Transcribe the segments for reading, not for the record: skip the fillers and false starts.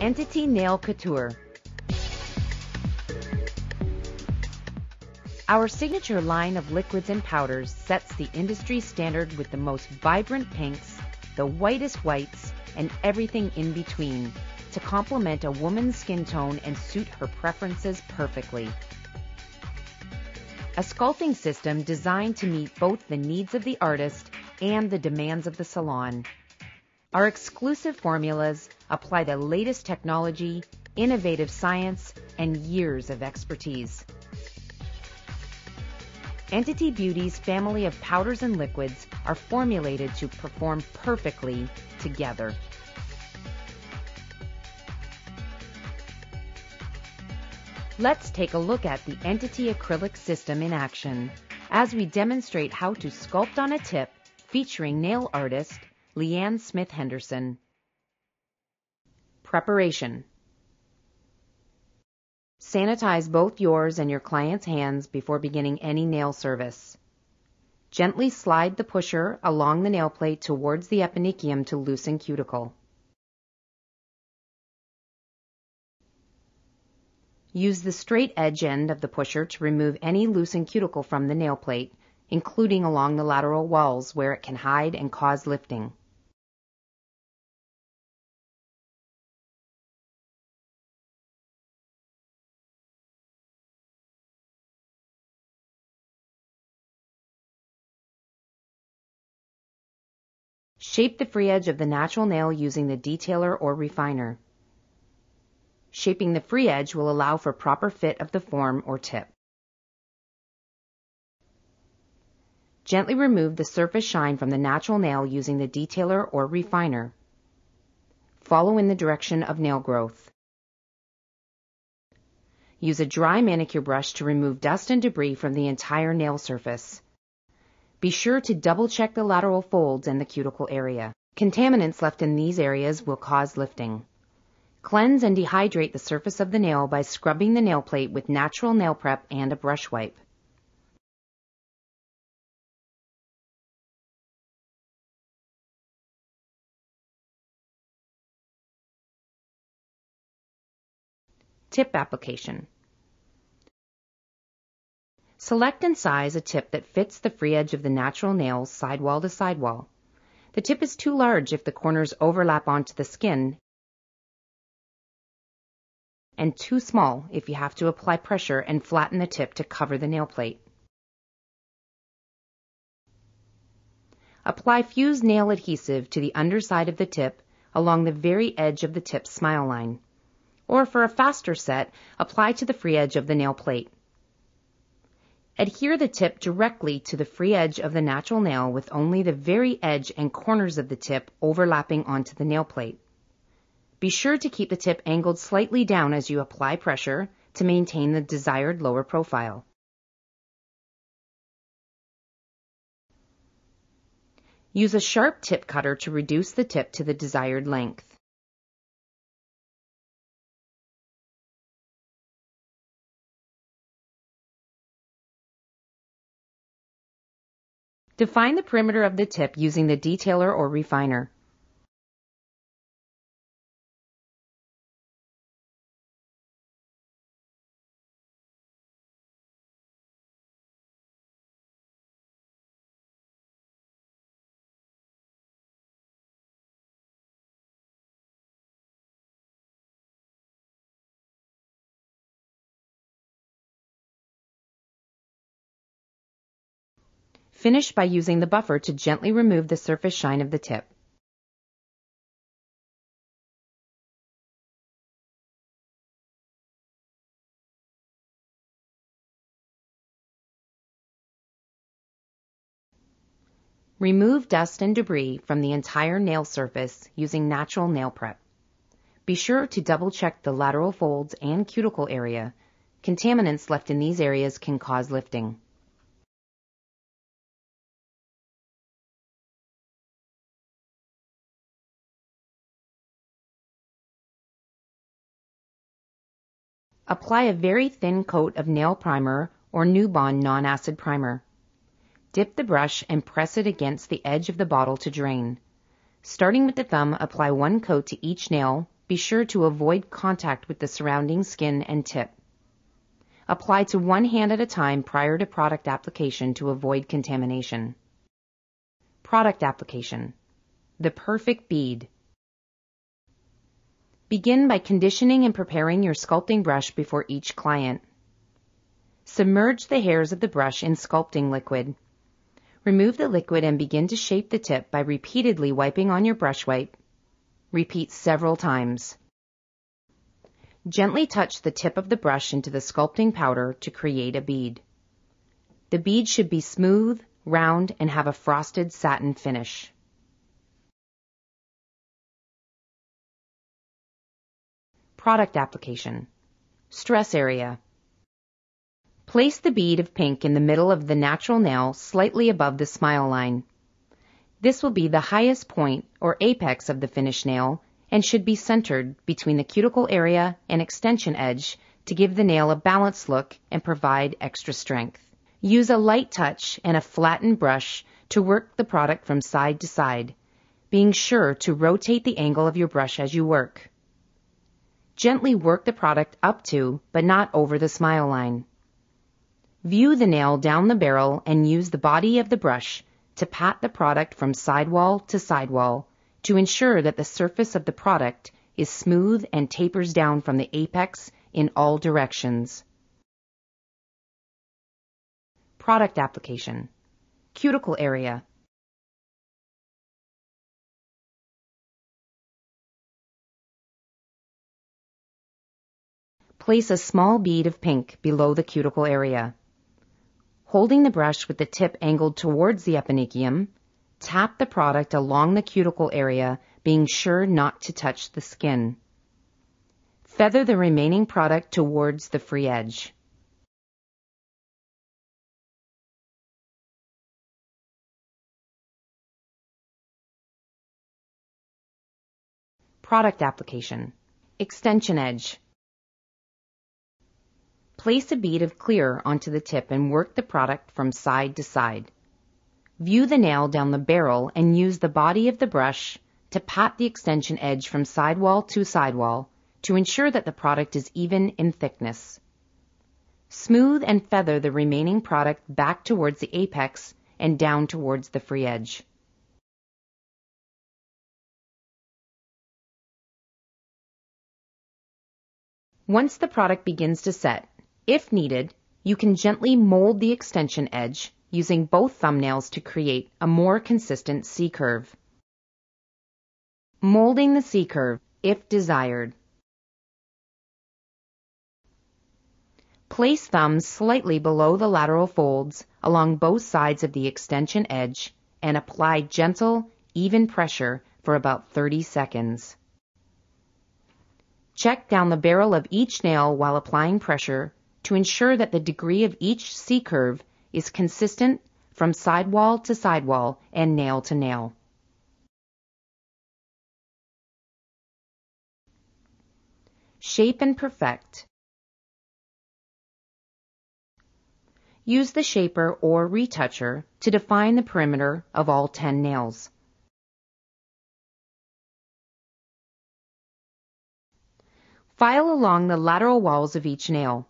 Entity Nail Couture. Our signature line of liquids and powders sets the industry standard with the most vibrant pinks, the whitest whites, and everything in between to complement a woman's skin tone and suit her preferences perfectly. A sculpting system designed to meet both the needs of the artist and the demands of the salon. Our exclusive formulas apply the latest technology, innovative science, and years of expertise. Entity Beauty's family of powders and liquids are formulated to perform perfectly together. Let's take a look at the Entity acrylic system in action as we demonstrate how to sculpt on a tip featuring nail artist Leanne Smith Henderson. Preparation. Sanitize both yours and your client's hands before beginning any nail service. Gently slide the pusher along the nail plate towards the eponychium to loosen cuticle. Use the straight edge end of the pusher to remove any loosened cuticle from the nail plate, including along the lateral walls where it can hide and cause lifting. Shape the free edge of the natural nail using the detailer or refiner. Shaping the free edge will allow for proper fit of the form or tip. Gently remove the surface shine from the natural nail using the detailer or refiner. Follow in the direction of nail growth. Use a dry manicure brush to remove dust and debris from the entire nail surface. Be sure to double check the lateral folds and the cuticle area. Contaminants left in these areas will cause lifting. Cleanse and dehydrate the surface of the nail by scrubbing the nail plate with natural nail prep and a brush wipe. Tip application. Select and size a tip that fits the free edge of the natural nail sidewall to sidewall. The tip is too large if the corners overlap onto the skin, and too small if you have to apply pressure and flatten the tip to cover the nail plate. Apply fused nail adhesive to the underside of the tip along the very edge of the tip's smile line. Or for a faster set, apply to the free edge of the nail plate. Adhere the tip directly to the free edge of the natural nail with only the very edge and corners of the tip overlapping onto the nail plate. Be sure to keep the tip angled slightly down as you apply pressure to maintain the desired lower profile. Use a sharp tip cutter to reduce the tip to the desired length. Define the perimeter of the tip using the detailer or refiner. Finish by using the buffer to gently remove the surface shine of the tip. Remove dust and debris from the entire nail surface using natural nail prep. Be sure to double check the lateral folds and cuticle area. Contaminants left in these areas can cause lifting. Apply a very thin coat of nail primer or Nubond non-acid primer. Dip the brush and press it against the edge of the bottle to drain. Starting with the thumb, apply one coat to each nail be sure to avoid contact with the surrounding skin and tip. Apply to one hand at a time prior to product application to avoid contamination. Product application. The perfect bead. Begin by conditioning and preparing your sculpting brush before each client. Submerge the hairs of the brush in sculpting liquid. Remove the liquid and begin to shape the tip by repeatedly wiping on your brush wipe. Repeat several times. Gently touch the tip of the brush into the sculpting powder to create a bead. The bead should be smooth, round, and have a frosted satin finish. Product application. Stress area. Place the bead of pink in the middle of the natural nail slightly above the smile line. This will be the highest point or apex of the finished nail and should be centered between the cuticle area and extension edge to give the nail a balanced look and provide extra strength. Use a light touch and a flattened brush to work the product from side to side, being sure to rotate the angle of your brush as you work. Gently work the product up to, but not over the smile line. View the nail down the barrel and use the body of the brush to pat the product from sidewall to sidewall to ensure that the surface of the product is smooth and tapers down from the apex in all directions. Product application. Cuticle area. Place a small bead of pink below the cuticle area. Holding the brush with the tip angled towards the eponychium, tap the product along the cuticle area, being sure not to touch the skin. Feather the remaining product towards the free edge. Product application. Extension edge. Place a bead of clear onto the tip and work the product from side to side. View the nail down the barrel and use the body of the brush to pat the extension edge from sidewall to sidewall to ensure that the product is even in thickness. Smooth and feather the remaining product back towards the apex and down towards the free edge. Once the product begins to set, if needed, you can gently mold the extension edge using both thumbnails to create a more consistent C-curve. Molding the C-curve, if desired. Place thumbs slightly below the lateral folds along both sides of the extension edge and apply gentle, even pressure for about 30 seconds. Check down the barrel of each nail while applying pressure to ensure that the degree of each C-curve is consistent from sidewall to sidewall and nail to nail. Shape and perfect. Use the shaper or retoucher to define the perimeter of all 10 nails. File along the lateral walls of each nail.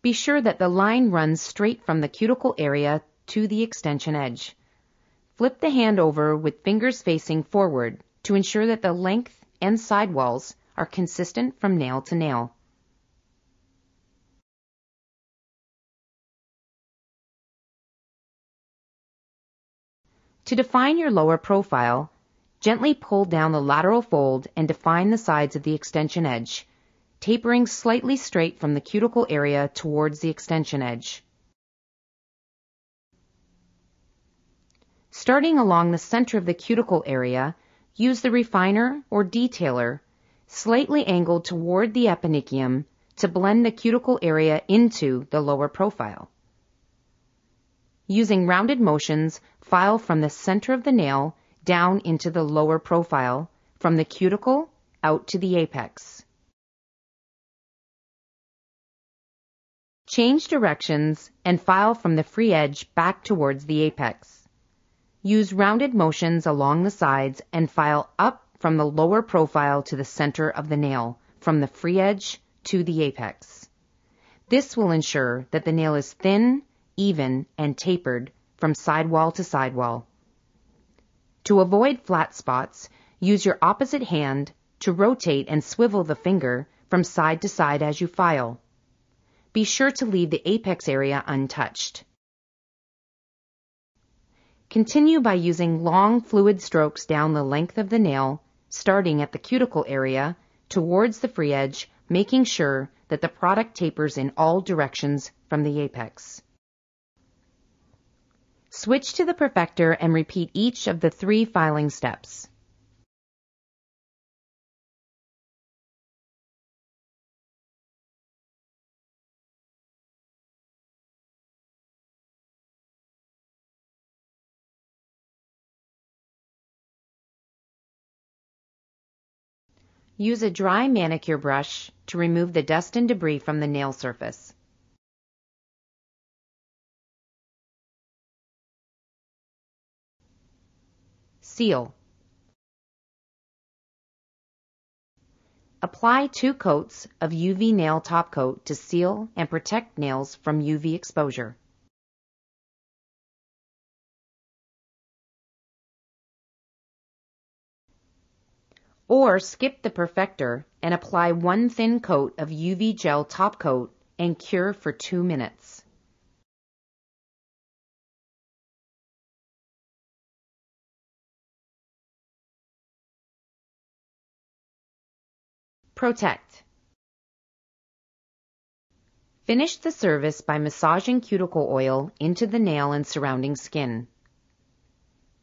Be sure that the line runs straight from the cuticle area to the extension edge. Flip the hand over with fingers facing forward to ensure that the length and side walls are consistent from nail to nail. To define your lower profile, gently pull down the lateral fold and define the sides of the extension edge, tapering slightly straight from the cuticle area towards the extension edge. Starting along the center of the cuticle area, use the refiner or detailer slightly angled toward the eponychium to blend the cuticle area into the lower profile. Using rounded motions, file from the center of the nail down into the lower profile, from the cuticle out to the apex. Change directions and file from the free edge back towards the apex. Use rounded motions along the sides and file up from the lower profile to the center of the nail, from the free edge to the apex. This will ensure that the nail is thin, even, and tapered from sidewall to sidewall. To avoid flat spots, use your opposite hand to rotate and swivel the finger from side to side as you file. Be sure to leave the apex area untouched. Continue by using long fluid strokes down the length of the nail, starting at the cuticle area towards the free edge, making sure that the product tapers in all directions from the apex. Switch to the perfector and repeat each of the 3 filing steps. Use a dry manicure brush to remove the dust and debris from the nail surface. Seal. Apply 2 coats of UV nail top coat to seal and protect nails from UV exposure. Or skip the perfector and apply 1 thin coat of UV gel top coat and cure for 2 minutes. Protect. Finish the service by massaging cuticle oil into the nail and surrounding skin.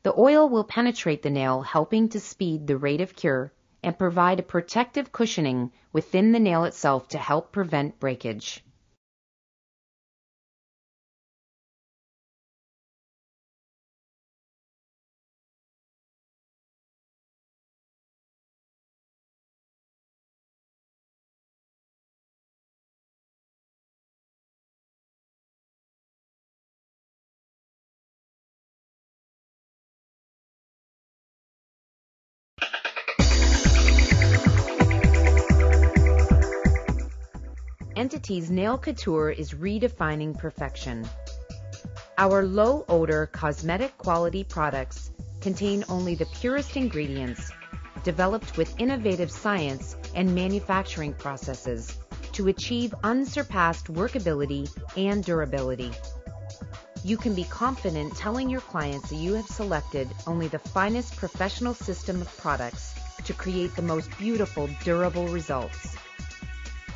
The oil will penetrate the nail, helping to speed the rate of cure and provide a protective cushioning within the nail itself to help prevent breakage. Entity's Nail Couture is redefining perfection. Our low-odor cosmetic quality products contain only the purest ingredients, developed with innovative science and manufacturing processes to achieve unsurpassed workability and durability. You can be confident telling your clients that you have selected only the finest professional system of products to create the most beautiful, durable results.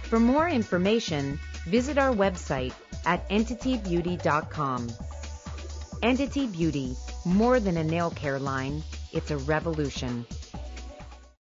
For more information, visit our website at entitybeauty.com. Entity Beauty, more than a nail care line, it's a revolution.